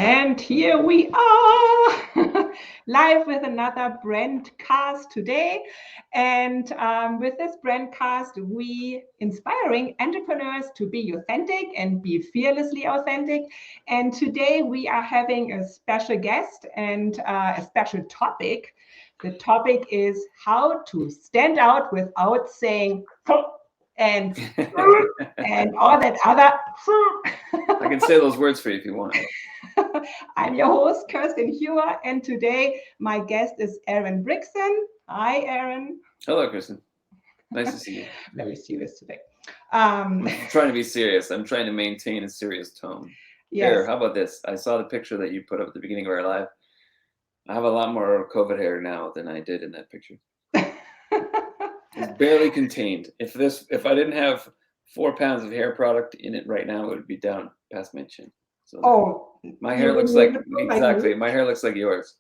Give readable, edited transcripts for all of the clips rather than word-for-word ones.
And here we are, live with another brandcast today. And with this brandcast, we inspiring entrepreneurs to be authentic and be fearlessly authentic. And today we are having a special guest and a special topic. The topic is how to stand out without saying and and all that other. I can say those words for you if you want. I'm your host, Kerstin Heuer, and today my guest is Aaron Wrixon. Hi, Aaron. Hello, Kerstin. Nice to see you. Very serious today. I'm trying to be serious. I'm trying to maintain a serious tone. Yes. Here, how about this? I saw the picture that you put up at the beginning of our live. I have a lot more COVID hair now than I did in that picture. It's barely contained. If I didn't have 4 pounds of hair product in it right now, it would be down past my chin. So my hair looks like exactly. My hair looks like yours.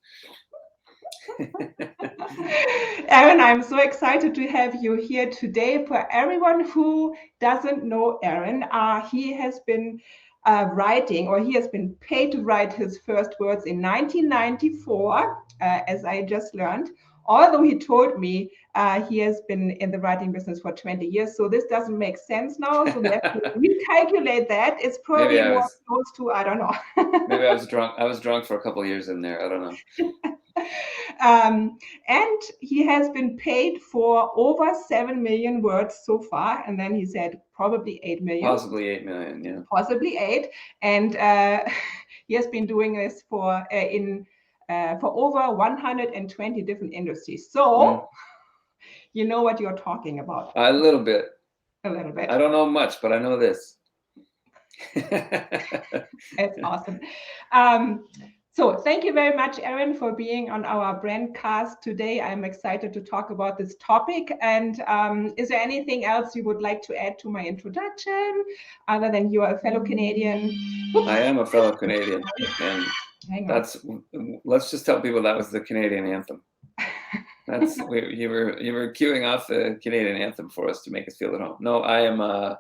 Aaron, I'm so excited to have you here today. For everyone who doesn't know Aaron, he has been writing, or he has been paid to write his first words in 1994, as I just learned. Although he told me he has been in the writing business for 20 years, so this doesn't make sense now. So we have to recalculate that. It's probably more close to, I don't know. Maybe I was drunk. I was drunk for a couple of years in there. I don't know. And he has been paid for over 7 million words so far. And then he said probably 8 million. Possibly 8 million, yeah. Possibly 8. And he has been doing this for over 120 different industries. So you know what you're talking about. A little bit. A little bit. I don't know much, but I know this. That's awesome. So thank you very much, Aaron, for being on our brandcast today. I'm excited to talk about this topic. And is there anything else you would like to add to my introduction, other than you are a fellow Canadian? I am a fellow Canadian, and let's just tell people that was the Canadian anthem. You were queuing off the Canadian anthem for us to make us feel at home. No, I am a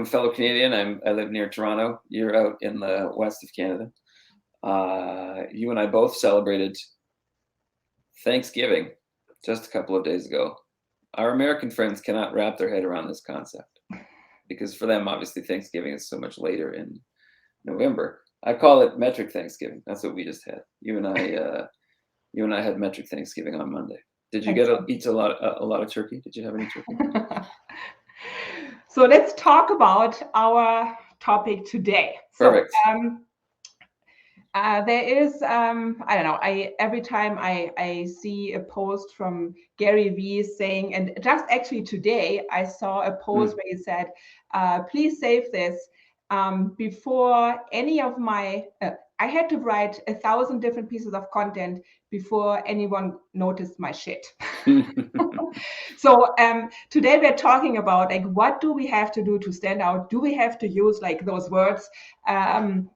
fellow Canadian. I live near Toronto. You're out in the west of Canada. You and I both celebrated Thanksgiving just a couple of days ago. Our American friends cannot wrap their head around this concept because for them, obviously, Thanksgiving is so much later in November. I call it metric Thanksgiving. That's what we just had. You and I had metric Thanksgiving on Monday. Did you eat a lot of turkey? Did you have any turkey? So let's talk about our topic today. Perfect. There is, I don't know, every time I see a post from Gary Vee saying, and just actually today, I saw a post where he said, please save this before any of my, I had to write 1,000 different pieces of content before anyone noticed my shit. So today we're talking about like, what do we have to do to stand out? Do we have to use like those words? And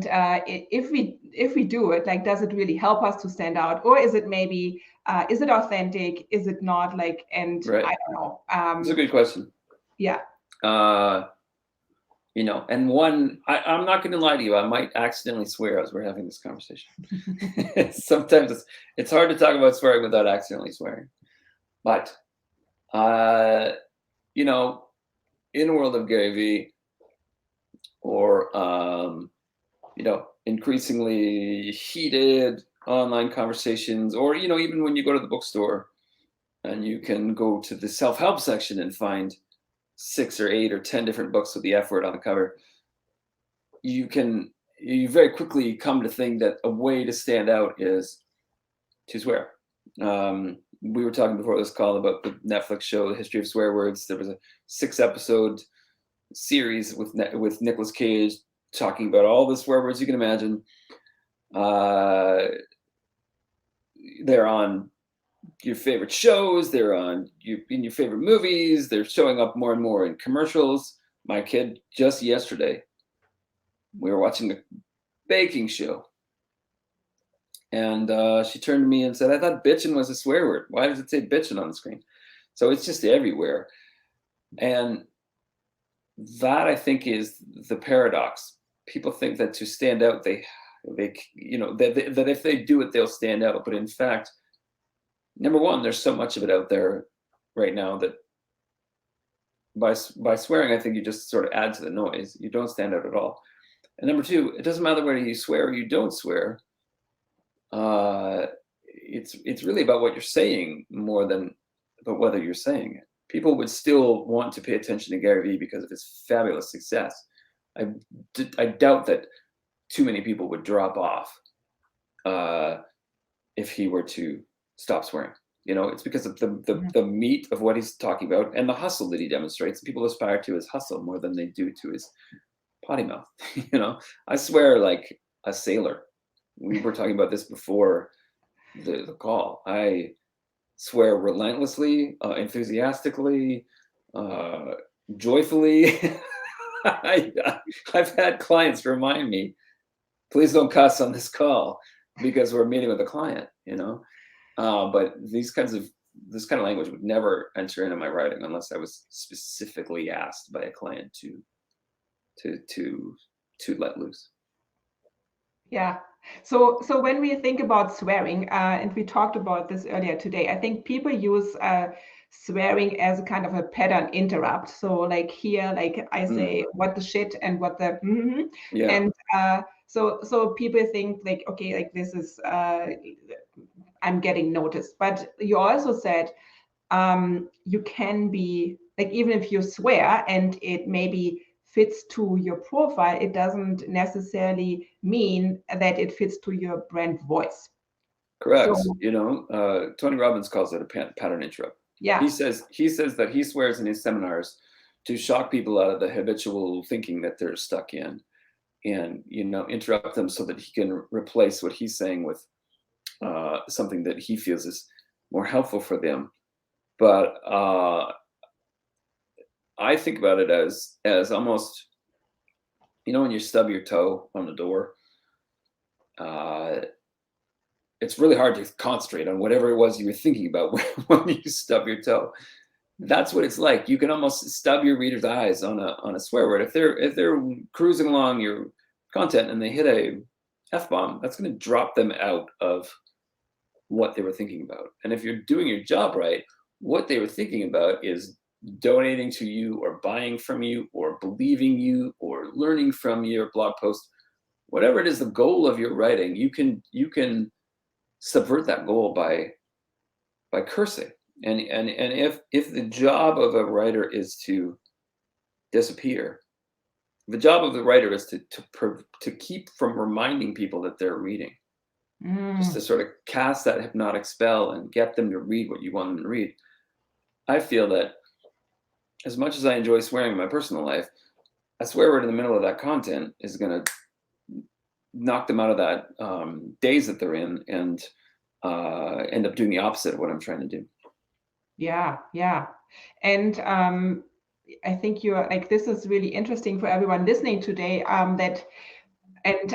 if we do it, like, does it really help us to stand out, or is it maybe is it authentic? Is it not? Like, and right. I don't know. It's a good question. Yeah. And one, I'm not going to lie to you. I might accidentally swear as we're having this conversation. Sometimes it's hard to talk about swearing without accidentally swearing. But in the world of Gary Vee, or increasingly heated online conversations, or, even when you go to the bookstore and you can go to the self-help section and find 6 or 8 or 10 different books with the F word on the cover, you very quickly come to think that a way to stand out is to swear. We were talking before this call about the Netflix show, The History of Swear Words. There was a 6-episode series with Nicolas Cage talking about all the swear words you can imagine. They're on your favorite shows. They're in your favorite movies. They're showing up more and more in commercials. My kid, just yesterday, we were watching a baking show, and she turned to me and said, "I thought bitchin' was a swear word. Why does it say bitchin' on the screen?" So it's just everywhere, and that, I think, is the paradox. people think that to stand out, they that if they do it, they'll stand out. But in fact, number one, there's so much of it out there right now that by swearing, I think you just sort of add to the noise. You don't stand out at all. And number two, it doesn't matter whether you swear or you don't swear. It's really about what you're saying more than about whether you're saying it. People would still want to pay attention to Gary Vee because of his fabulous success. I doubt that too many people would drop off if he were to stop swearing. It's because of the meat of what he's talking about and the hustle that he demonstrates. People aspire to his hustle more than they do to his potty mouth. I swear like a sailor. We were talking about this before the call. I swear relentlessly, enthusiastically, joyfully. I've had clients remind me, please don't cuss on this call because we're meeting with a client, but this kind of language would never enter into my writing unless I was specifically asked by a client to let loose. Yeah. So when we think about swearing, and we talked about this earlier today, I think people use swearing as a kind of a pattern interrupt. So like here, like I say, what the shit and what the Yeah. and so people think like, okay, like this is I'm getting noticed. But you also said you can be like, even if you swear and it maybe fits to your profile, it doesn't necessarily mean that it fits to your brand voice. Correct. So, Toni Robbins calls it a pattern interrupt. yeah. He says that he swears in his seminars to shock people out of the habitual thinking that they're stuck in, and interrupt them so that he can replace what he's saying with something that he feels is more helpful for them. But I think about it as almost, when you stub your toe on the door, it's really hard to concentrate on whatever it was you were thinking about when you stub your toe. That's what it's like. You can almost stub your reader's eyes on a swear word. If they're cruising along your content and they hit a F-bomb, that's going to drop them out of what they were thinking about. And if you're doing your job right, what they were thinking about is donating to you or buying from you or believing you or learning from your blog post. Whatever it is, the goal of your writing, you can subvert that goal by cursing. And if the job of a writer is to disappear, the job of the writer is to keep from reminding people that they're reading, just to sort of cast that hypnotic spell and get them to read what you want them to read. I feel that as much as I enjoy swearing in my personal life, a swear word in the middle of that content is going to knock them out of that daze that they're in and end up doing the opposite of what I'm trying to do. Yeah. And I think you're like, this is really interesting for everyone listening today. And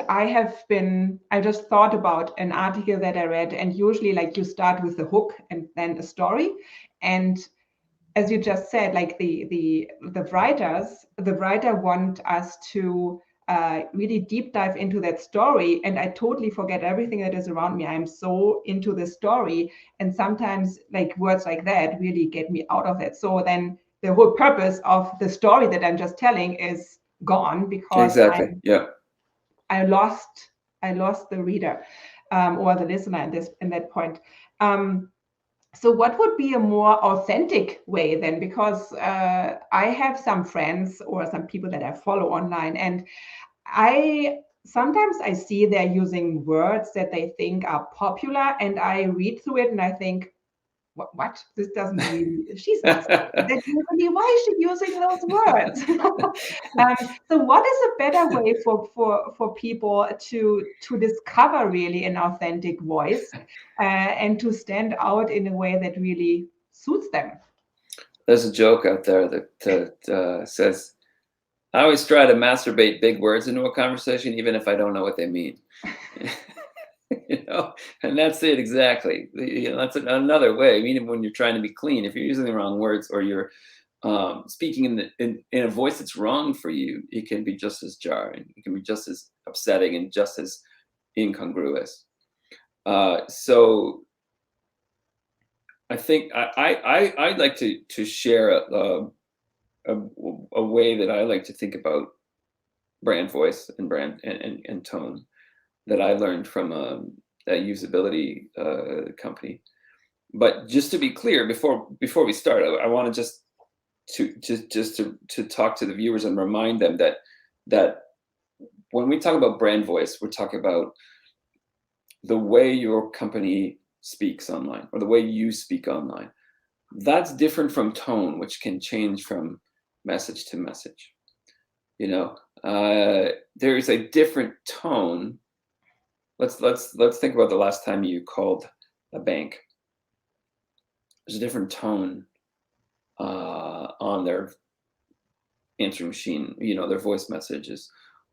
I just thought about an article that I read, and usually like you start with the hook and then a story. And as you just said, like the writer want us to really deep dive into that story, and I totally forget everything that is around me. I'm so into the story, and sometimes like words like that really get me out of it. So then the whole purpose of the story that I'm just telling is gone, because Exactly. I lost the reader or the listener in that point. So what would be a more authentic way then? Because I have some friends or some people that I follow online, and sometimes I see they're using words that they think are popular, and I read through it and I think, what? This doesn't really, she's not saying that usually. Why is she using those words? So what is a better way for people to discover really an authentic voice and to stand out in a way that really suits them? There's a joke out there that says, I always try to masturbate big words into a conversation, even if I don't know what they mean. And that's it exactly. That's another way. I mean, when you're trying to be clean, if you're using the wrong words or you're speaking in a voice that's wrong for you, it can be just as jarring. It can be just as upsetting and just as incongruous. So I think I'd like to share a way that I like to think about brand voice and brand and tone that I learned from a usability company. But just to be clear, before we start, I want to just to talk to the viewers and remind them that when we talk about brand voice, we're talking about the way your company speaks online or the way you speak online. That's different from tone, which can change from message to message. You know, there is a different tone. Let's think about the last time you called a bank. There's a different tone on their answering machine, you know, their voice messages,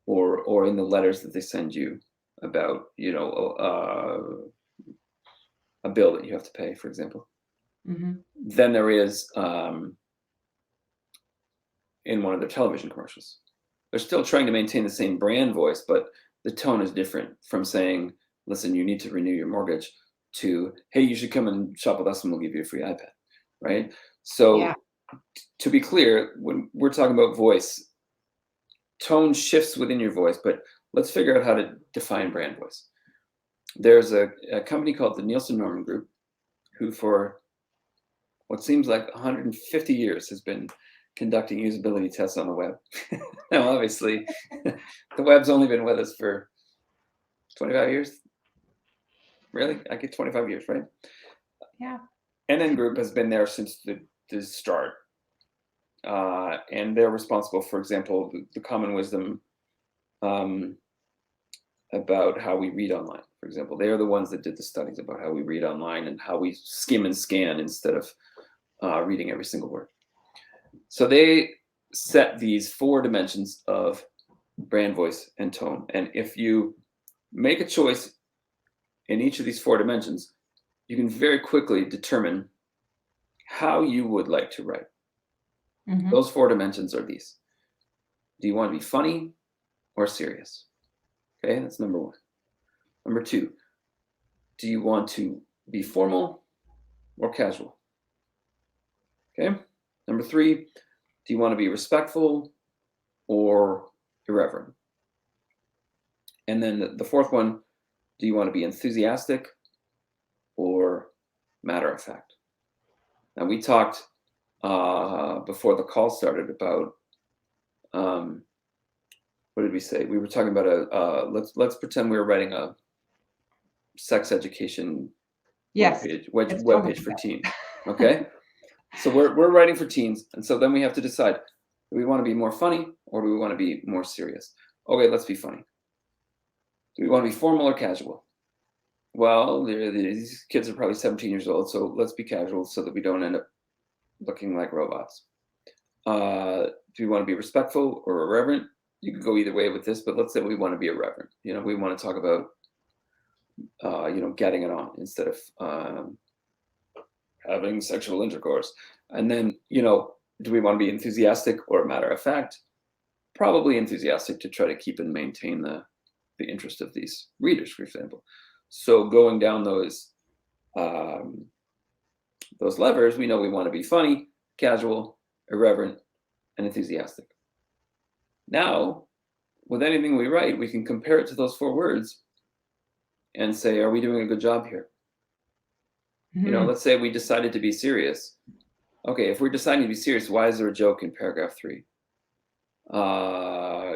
or in the letters that they send you about, you know, a bill that you have to pay, for example. Mm-hmm. Than there is in one of their television commercials. They're still trying to maintain the same brand voice, but the tone is different from saying, listen, you need to renew your mortgage, to, hey, you should come and shop with us and we'll give you a free iPad, right? So to be clear, when we're talking about voice, tone shifts within your voice, but let's figure out how to define brand voice. There's a company called the Nielsen Norman Group, who for what seems like 150 years has been conducting usability tests on the web. Now, obviously, the web's only been with us for 25 years. Really? I get 25 years, right? Yeah. NN Group has been there since the start. And they're responsible, for example, the common wisdom about how we read online. For example, they are the ones that did the studies about how we read online and how we skim and scan instead of reading every single word. So they set these 4 dimensions of brand voice and tone. And if you make a choice in each of these 4 dimensions, you can very quickly determine how you would like to write. Mm-hmm. Those 4 dimensions are these. Do you want to be funny or serious? Okay, that's number 1. Number 2, do you want to be formal or casual? Okay. Number 3, do you want to be respectful or irreverent? And then the 4th one, do you want to be enthusiastic or matter of fact? Now, we talked before the call started about what did we say? We were talking about let's pretend we were writing a sex education webpage for teens. Okay. So we're writing for teens, and so then we have to decide, do we want to be more funny or do we want to be more serious? Okay, let's be funny. Do we want to be formal or casual? Well, these kids are probably 17 years old, so let's be casual so that we don't end up looking like robots. Do we want to be respectful or irreverent? You could go either way with this, but let's say we want to be irreverent. You know, we want to talk about, you know, getting it on instead of having sexual intercourse. And then, you know, do we want to be enthusiastic or matter of fact? Probably enthusiastic to try to keep and maintain the interest of these readers, for example. So going down those levers, we know we want to be funny, casual, irreverent, and enthusiastic. Now, with anything we write, we can compare it to those 4 words and say, are we doing a good job here? Mm-hmm. You know, let's say we decided to be serious. Okay, if we're deciding to be serious, why is there a joke in paragraph 3?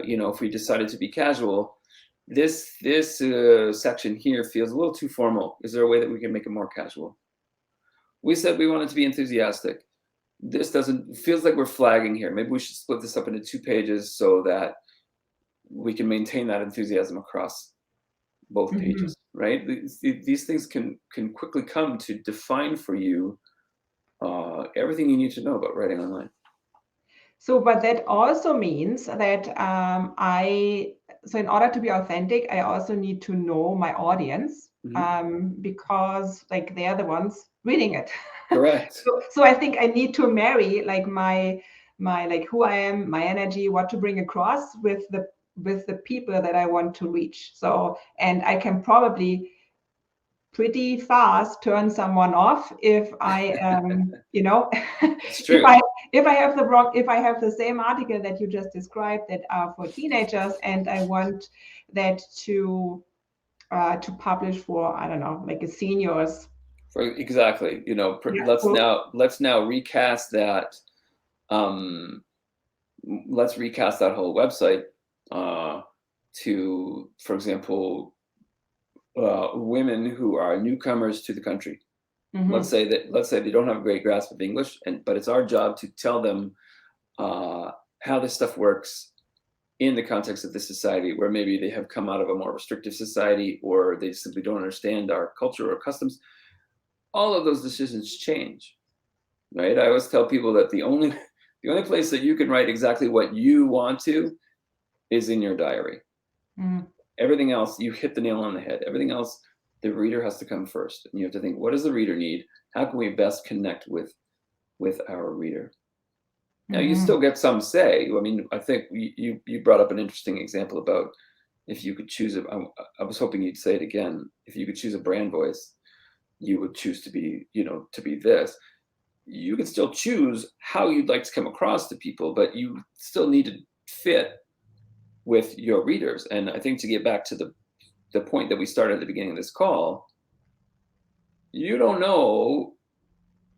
You know, if we decided to be casual, this section here feels a little too formal. Is there a way that we can make it more casual? We said we wanted to be enthusiastic. This feels like we're flagging here. Maybe we should split this up into 2 pages so that we can maintain that enthusiasm across both pages, right? These things can quickly come to define for you everything you need to know about writing online. So, but that also means that so in order to be authentic, I also need to know my audience, because like they're the ones reading it. Correct. So I think I need to marry like my like who I am, my energy, what to bring across with the people that I want to reach. So, and I can probably pretty fast turn someone off if I It's if true. I if I have the same article that you just described that are for teenagers and I want that to publish for, I don't know, like a seniors. Exactly. Yeah. Let's now recast that. Um, let's recast that whole website to, for example, women who are newcomers to the country. Let's say they don't have a great grasp of English, but it's our job to tell them how this stuff works in the context of this society, where maybe they have come out of a more restrictive society, or they simply don't understand our culture or customs. All of those decisions change, right? I always tell people that the only place that you can write exactly what you want to is in your diary. Everything else, you hit the nail on the head. Everything else, the reader has to come first, and you have to think, what does the reader need? How can we best connect with our reader? Now, you still get some say. I mean, I think you brought up an interesting example about if you could choose I was hoping you'd say it again. If you could choose a brand voice, you would choose to be this. You could still choose how you'd like to come across to people, but you still need to fit with your readers. And I think to get back to the point that we started at the beginning of this call, you don't know.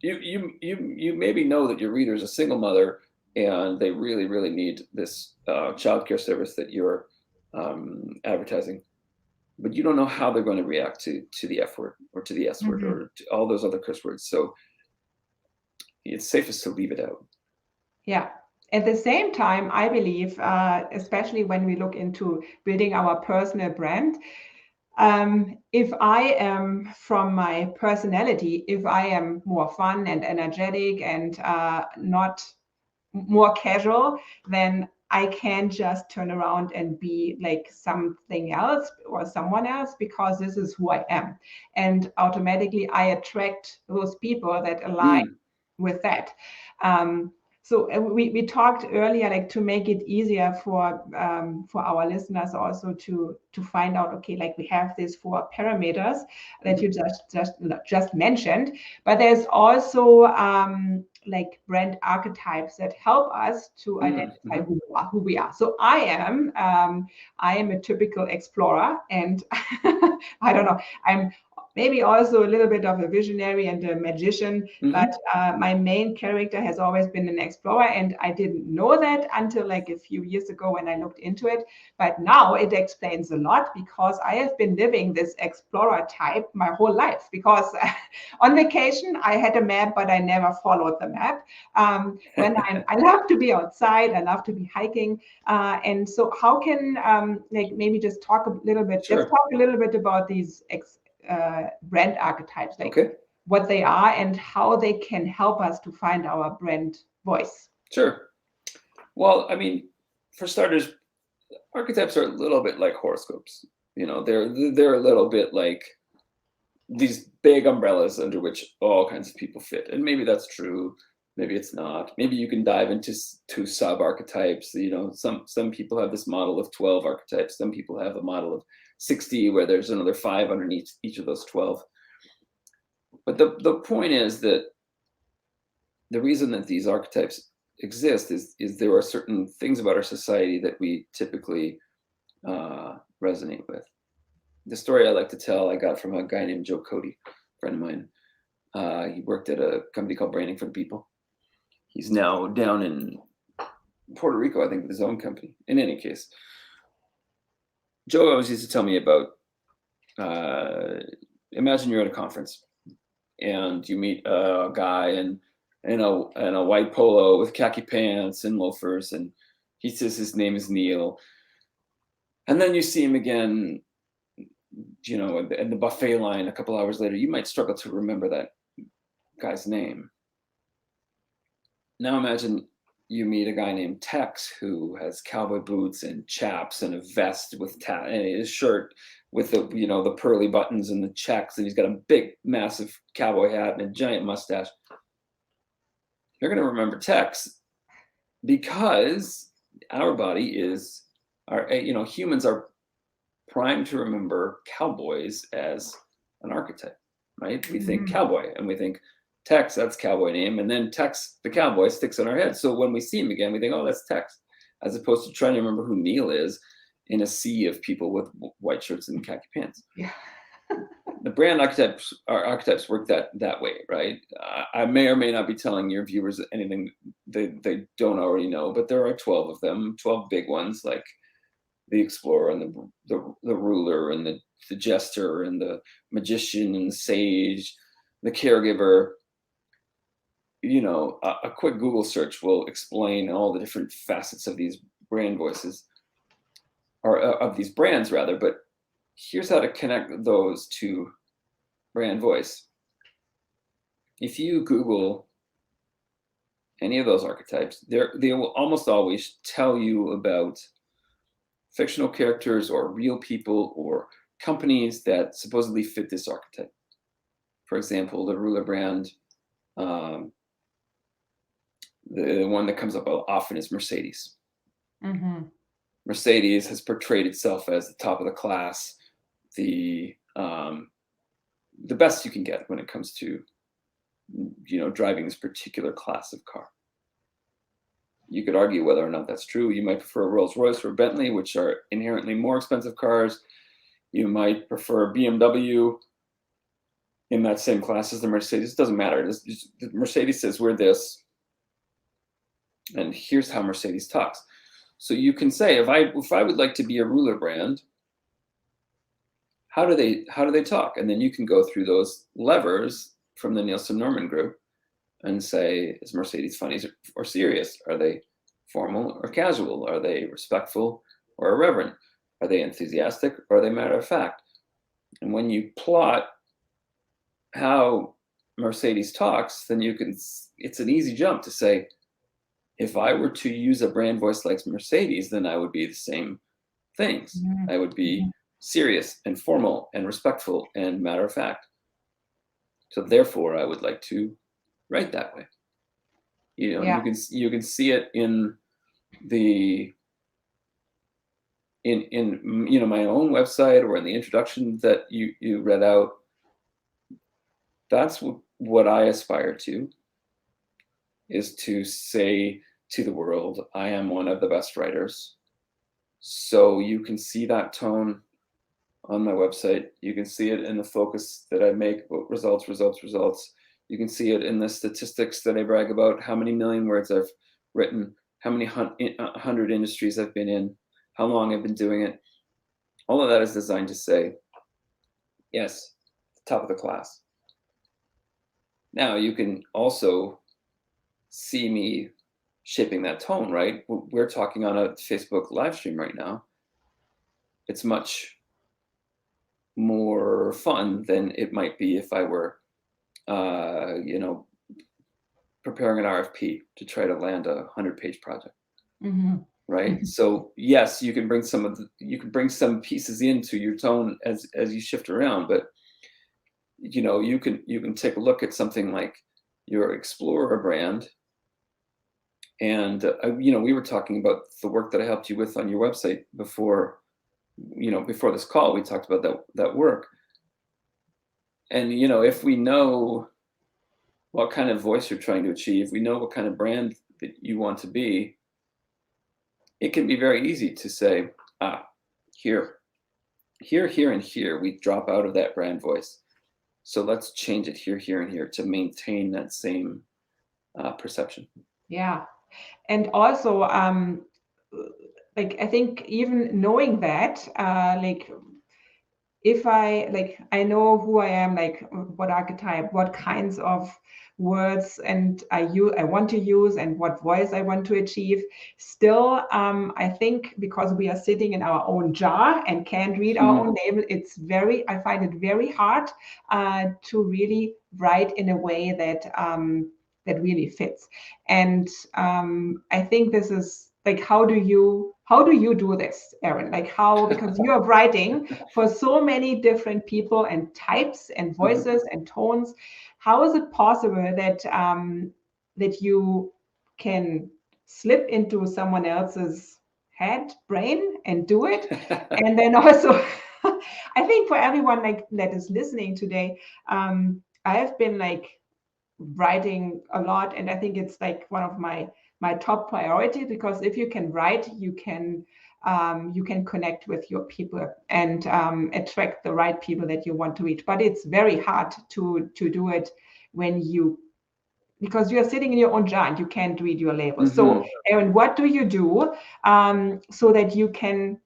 You maybe know that your reader is a single mother and they really, really need this childcare service that you're advertising, but you don't know how they're going to react to the F word or to the S word or to all those other curse words. So it's safest to leave it out. Yeah. At the same time, I believe, especially when we look into building our personal brand, if I am, from my personality, if I am more fun and energetic and not more casual, then I can just turn around and be like something else or someone else, because this is who I am. And automatically I attract those people that align with that. So we talked earlier, like to make it easier for our listeners also to find out, okay, like we have these 4 parameters that you just mentioned, but there's also like brand archetypes that help us to identify who we are. So I am a typical explorer, and I don't know, I'm maybe also a little bit of a visionary and a magician, but my main character has always been an explorer, and I didn't know that until like a few years ago when I looked into it. But now it explains a lot, because I have been living this explorer type my whole life, because on vacation I had a map, but I never followed the map. When I love to be outside, I love to be hiking, and so how can like maybe just talk a little bit, Sure. let's talk a little bit about these brand archetypes, like what they are and how they can help us to find our brand voice. Sure. Well, I mean, for starters, archetypes are a little bit like horoscopes. They're a little bit like these big umbrellas under which all kinds of people fit. And maybe that's true. Maybe it's not. Maybe you can dive into 2 sub archetypes. Some people have this model of 12 archetypes. Some people have a model of 60 where there's another 5 underneath each of those 12. But the point is that the reason that these archetypes exist is there are certain things about our society that we typically resonate with. The story I like to tell, I got from a guy named Joe Cody, a friend of mine. He worked at a company called Branding for the People. He's now down in Puerto Rico, I think, with his own company. In any case, Joe always used to tell me about, imagine you're at a conference and you meet a guy in a white polo with khaki pants and loafers, and he says his name is Neil. And then you see him again, in the buffet line a couple hours later. You might struggle to remember that guy's name. Now imagine you meet a guy named Tex who has cowboy boots and chaps and a vest with and his shirt with the, the pearly buttons and the checks, and he's got a big, massive cowboy hat and a giant mustache. You're going to remember Tex, because our body is, humans are primed to remember cowboys as an archetype, right? We think cowboy, and we think Tex, that's cowboy name, and then Tex the cowboy sticks in our head. So when we see him again, we think, oh, that's Tex, as opposed to trying to remember who Neil is in a sea of people with white shirts and khaki pants. Yeah. The brand archetypes work that way, right? I may or may not be telling your viewers anything they don't already know, but there are 12 of them, 12 big ones, like the explorer and the ruler and the jester and the magician and the sage, the caregiver. A quick Google search will explain all the different facets of these brand voices, or of these brands rather, but here's how to connect those to brand voice. If you Google any of those archetypes, they will almost always tell you about fictional characters or real people or companies that supposedly fit this archetype. For example, the ruler brand, the one that comes up often is Mercedes. Mercedes has portrayed itself as the top of the class, the best you can get when it comes to driving this particular class of car. You could argue whether or not that's true. You might prefer a Rolls-Royce or Bentley, which are inherently more expensive cars. You might prefer BMW in that same class as the Mercedes. It doesn't matter. The Mercedes says we're this, and here's how Mercedes talks. So you can say, if I would like to be a ruler brand, how do they talk? And then you can go through those levers from the Nielsen Norman group and say, is Mercedes funny or serious? Are they formal or casual? Are they respectful or irreverent? Are they enthusiastic or are they matter of fact? And when you plot how Mercedes talks, then it's an easy jump to say, if I were to use a brand voice like Mercedes, then I would be the same things. I would be serious and formal and respectful and matter of fact. So therefore, I would like to write that way. You can see it in my own website or in the introduction that you read out. That's what I aspire to, is to say to the world, I am one of the best writers. So you can see that tone on my website. You can see it in the focus that I make about results. You can see it in the statistics that I brag about, how many million words I've written, how many 100 industries I've been in, how long I've been doing it. All of that is designed to say, yes, top of the class. Now you can also see me shaping that tone, right? We're talking on a Facebook live stream right now. It's much more fun than it might be if I were, preparing an RFP to try to land a 100-page project, right? So yes, you can bring some pieces into your tone as you shift around, but you can take a look at something like your Explorer brand. And, we were talking about the work that I helped you with on your website before this call. We talked about that work. And, if we know what kind of voice you're trying to achieve, we know what kind of brand that you want to be, it can be very easy to say, here, and here, we drop out of that brand voice. So let's change it here, and here to maintain that same perception. Yeah. And also, I think even knowing that, if I know who I am, what archetype, what kinds of words and I want to use and what voice I want to achieve. Still, I think because we are sitting in our own jar and can't read our own label, I find it very hard to really write in a way that that really fits. And I think this is like, how do you do this, Erin? Like, how, because you are writing for so many different people and types and voices and tones. How is it possible that that you can slip into someone else's head, brain, and do it? And then also, I think for everyone like that is listening today, I've been like writing a lot, and I think it's like one of my top priority, because if you can write, you can connect with your people and attract the right people that you want to reach. But it's very hard to do it when you, because you're sitting in your own giant, you can't read your labels. So Erin, what do you do so that you can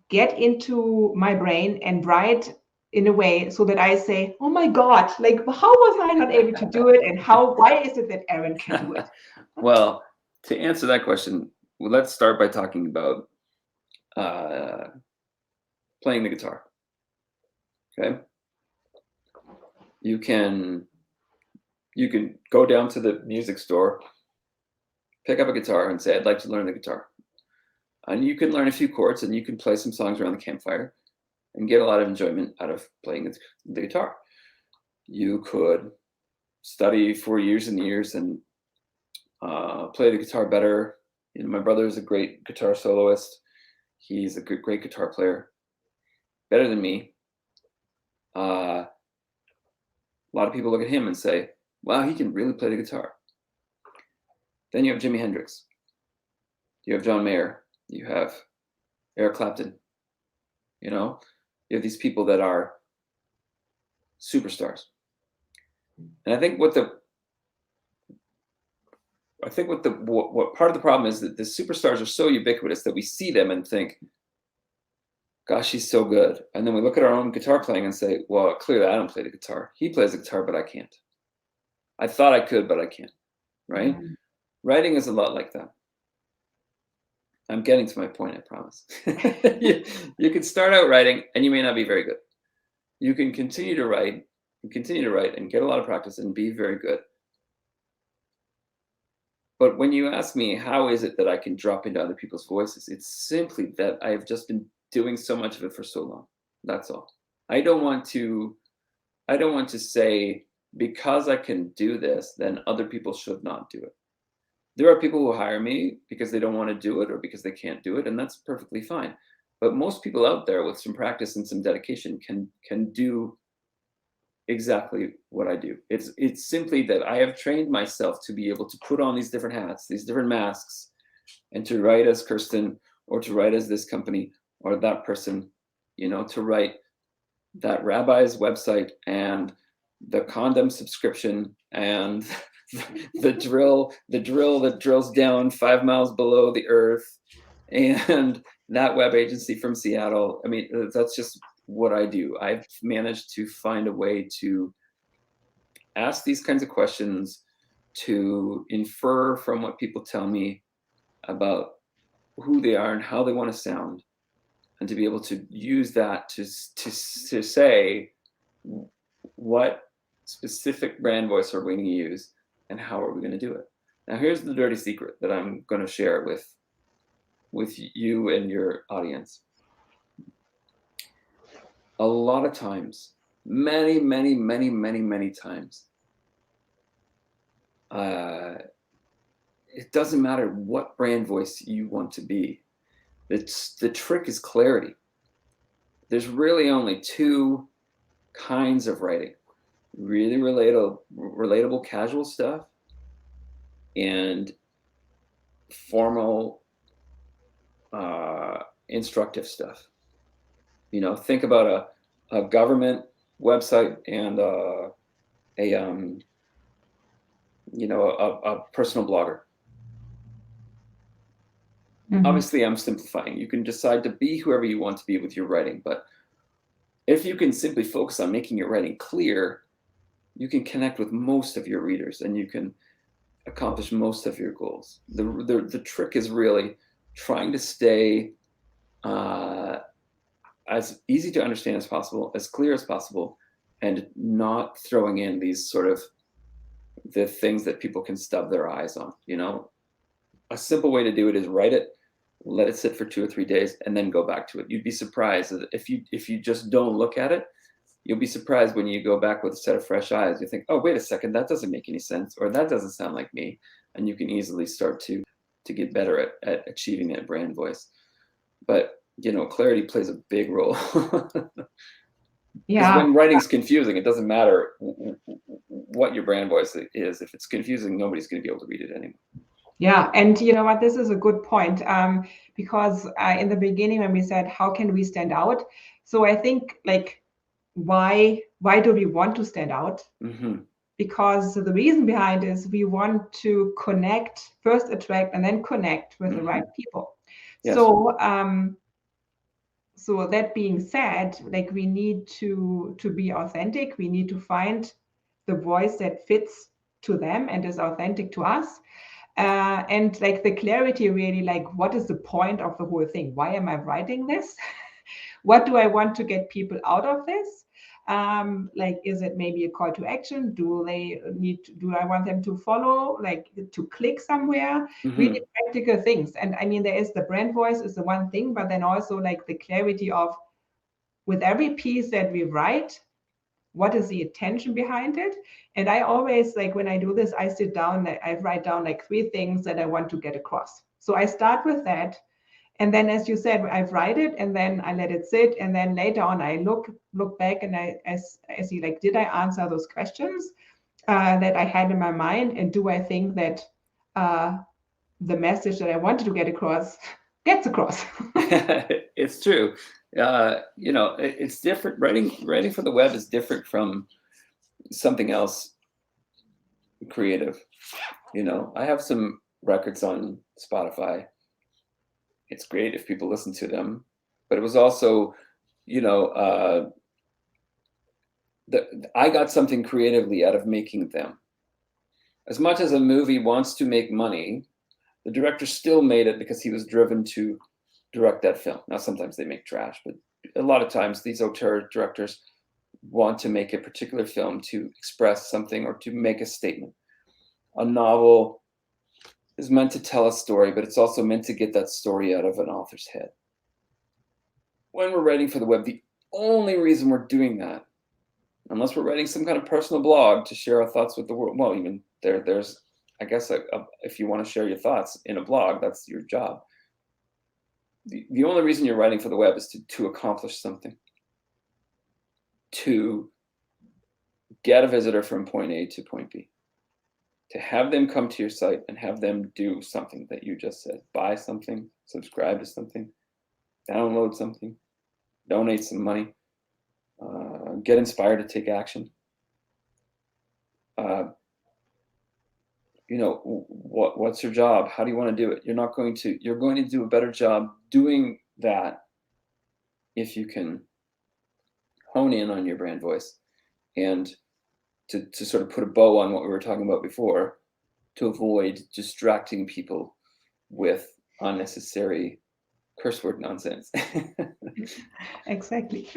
get into my brain and write in a way so that I say, oh my God, like, how was I not able to do it? And why is it that Erin can do it? Well, to answer that question, let's start by talking about playing the guitar. Okay. You can go down to the music store, pick up a guitar and say, I'd like to learn the guitar. And you can learn a few chords and you can play some songs around the campfire and get a lot of enjoyment out of playing the guitar. You could study for years and years and play the guitar better. You know, my brother is a great guitar soloist. He's a great guitar player, better than me. A lot of people look at him and say, wow, he can really play the guitar. Then you have Jimi Hendrix. You have John Mayer. You have Eric Clapton. You know, you have these people that are superstars. And I think what part of the problem is that the superstars are so ubiquitous that we see them and think, gosh, he's so good. And then we look at our own guitar playing and say, well, clearly I don't play the guitar. He plays the guitar, but I can't. I thought I could, but I can't. Right? Mm-hmm. Writing is a lot like that. I'm getting to my point, I promise. You can start out writing and you may not be very good. You can continue to write and get a lot of practice and be very good. But when you ask me, how is it that I can drop into other people's voices? It's simply that I've just been doing so much of it for so long. That's all. I don't want to say, because I can do this, then other people should not do it. There are people who hire me because they don't want to do it or because they can't do it, and that's perfectly fine. But most people out there with some practice and some dedication can do exactly what I do. It's simply that I have trained myself to be able to put on these different hats, these different masks, and to write as Kerstin, or to write as this company or that person, you know, to write that rabbi's website and the condom subscription and the drill that drills down 5 miles below the earth and that web agency from Seattle. I mean, that's just what I do. I've managed to find a way to ask these kinds of questions, to infer from what people tell me about who they are and how they want to sound, and to be able to use that to say what specific brand voice are we going to use and how are we going to do it. Now, here's the dirty secret that I'm going to share with you and your audience. A lot of times, many times, it doesn't matter what brand voice you want to be. The trick is clarity. There's really only two kinds of writing: really relatable casual stuff and formal instructive stuff. You know, think about a government website and a personal blogger. Mm-hmm. Obviously, I'm simplifying. You can decide to be whoever you want to be with your writing, but if you can simply focus on making your writing clear, you can connect with most of your readers and you can accomplish most of your goals. The trick is really trying to stay as easy to understand as possible, as clear as possible, and not throwing in these sort of the things that people can stub their eyes on. You know, a simple way to do it is write it, let it sit for 2 or 3 days, and then go back to it. You'd be surprised that if you just don't look at it, you'll be surprised when you go back with a set of fresh eyes. You think, oh, wait a second, that doesn't make any sense, or that doesn't sound like me. And you can easily start to get better at achieving that brand voice. But, clarity plays a big role. Because when writing's confusing, it doesn't matter what your brand voice is. If it's confusing, nobody's going to be able to read it anymore. Yeah, and you know what, this is a good point, because in the beginning when we said, how can we stand out? So I think, like, why do we want to stand out? Mm-hmm. Because the reason behind is we want to connect, first attract, and then connect with the right people. Yes. So that being said, like, we need to be authentic. We need to find the voice that fits to them and is authentic to us. And like the clarity, really, like, what is the point of the whole thing? Why am I writing this? What do I want to get people out of this? Like, is it maybe a call to action? Do I want them to follow, like, to click somewhere? Really practical things. And I mean, there is the brand voice is the one thing, but then also like the clarity of, with every piece that we write, what is the intention behind it? And I always, like, when I do this, I sit down, I write down like 3 things that I want to get across. So I start with that. And then, as you said, I write it and then I let it sit. And then later on, I look back and I see, like, did I answer those questions that I had in my mind? And do I think that the message that I wanted to get across gets across? It's true. It's different. Writing for the web is different from something else creative. I have some records on Spotify. It's great if people listen to them, but it was also, I got something creatively out of making them. As much as a movie wants to make money, the director still made it because he was driven to direct that film. Now, sometimes they make trash, but a lot of times these auteur directors want to make a particular film to express something or to make a statement. A novel is meant to tell a story, but it's also meant to get that story out of an author's head. When we're writing for the web, the only reason we're doing that, unless we're writing some kind of personal blog to share our thoughts with the world, well, even there's, I guess, if you want to share your thoughts in a blog, that's your job. The only reason you're writing for the web is to accomplish something, to get a visitor from point A to point B, to have them come to your site and have them do something that you just said, buy something, subscribe to something, download something, donate some money, get inspired to take action. What's your job? How do you want to do it? You're going to do a better job doing that if you can hone in on your brand voice and to sort of put a bow on what we were talking about before, to avoid distracting people with unnecessary curse word nonsense. Exactly.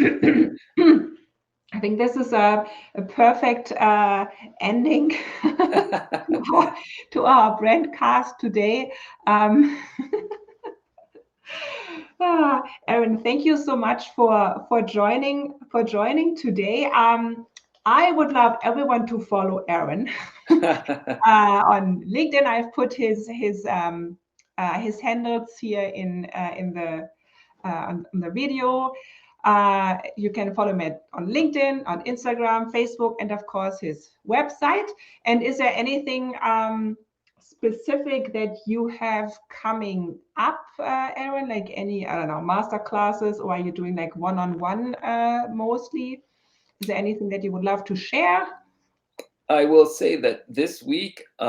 I think this is a perfect ending to our brand cast today. Erin, thank you so much for joining today. I would love everyone to follow Erin on LinkedIn. I've put his handles here on the video. You can follow him on LinkedIn, on Instagram, Facebook, and of course his website. And is there anything specific that you have coming up, Erin? Like any, I don't know, master classes, or are you doing like one-on-one mostly? Is there anything that you would love to share? I will say that this week, we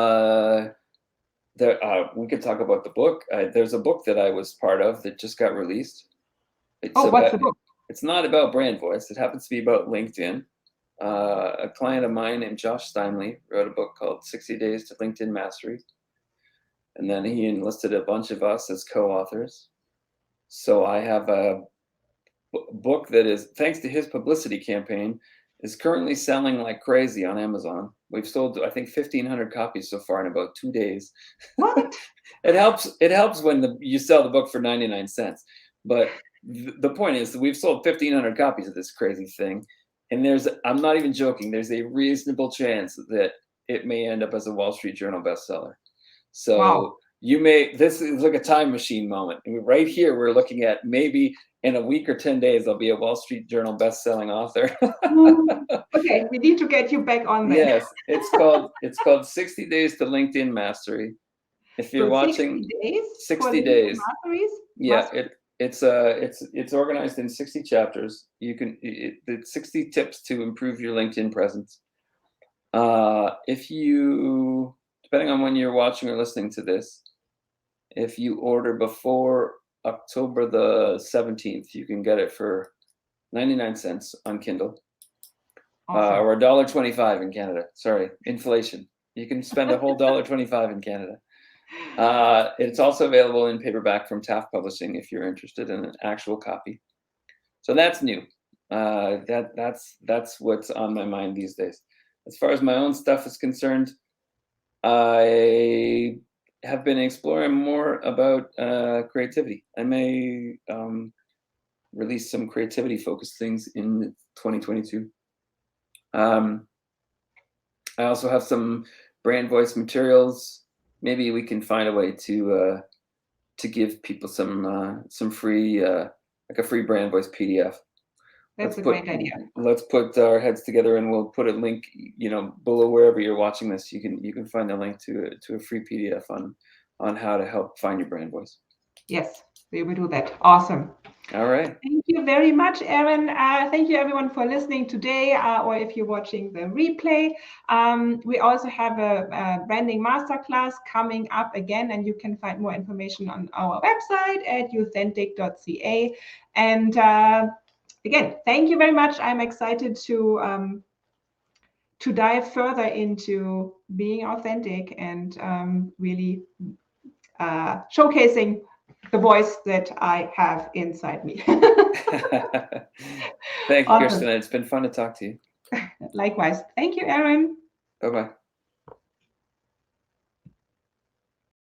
could talk about the book. There's a book that I was part of that just got released. What's the book? It's not about brand voice. It happens to be about LinkedIn. A client of mine named Josh Steinley wrote a book called 60 Days to LinkedIn Mastery. And then he enlisted a bunch of us as co-authors. So I have a book that is, thanks to his publicity campaign, is currently selling like crazy on Amazon. We've sold, I think, 1,500 copies so far in about 2 days. What? It helps when you sell the book for 99 cents. But the point is that we've sold 1,500 copies of this crazy thing. And I'm not even joking, there's a reasonable chance that it may end up as a Wall Street Journal bestseller. So Wow. this is like a time machine moment. And right here, we're looking at maybe in a week or 10 days, I'll be a Wall Street Journal best-selling author. Okay, we need to get you back on that. Yes, it's called 60 Days to LinkedIn Mastery. If you're watching, 60 days. 60 days. Masteries? Yeah, it's organized in 60 chapters. It's 60 tips to improve your LinkedIn presence. If you, depending on when you're watching or listening to this, if you order before October the 17th, you can get it for 99 cents on Kindle. Awesome. Or $1.25 in Canada. Sorry, inflation. You can spend a whole $1.25 in Canada. It's also available in paperback from Taft Publishing if you're interested in an actual copy. So that's new. That's what's on my mind these days. As far as my own stuff is concerned, I have been exploring more about creativity. I may release some creativity-focused things in 2022. I also have some brand voice materials. Maybe we can find a way to give people some free like a free brand voice PDF. That's a great idea. Let's put our heads together, and we'll put a link, below wherever you're watching this. You can find a link to a free PDF on how to help find your brand voice. Yes, we will do that. Awesome. All right. Thank you very much, Aaron. Thank you, everyone, for listening today, or if you're watching the replay. We also have a branding masterclass coming up again, and you can find more information on our website at youthentic.ca. And again, thank you very much. I'm excited to dive further into being authentic and really showcasing the voice that I have inside me. Thank you, Kerstin. It's been fun to talk to you. Likewise. Thank you, Aaron. Bye-bye.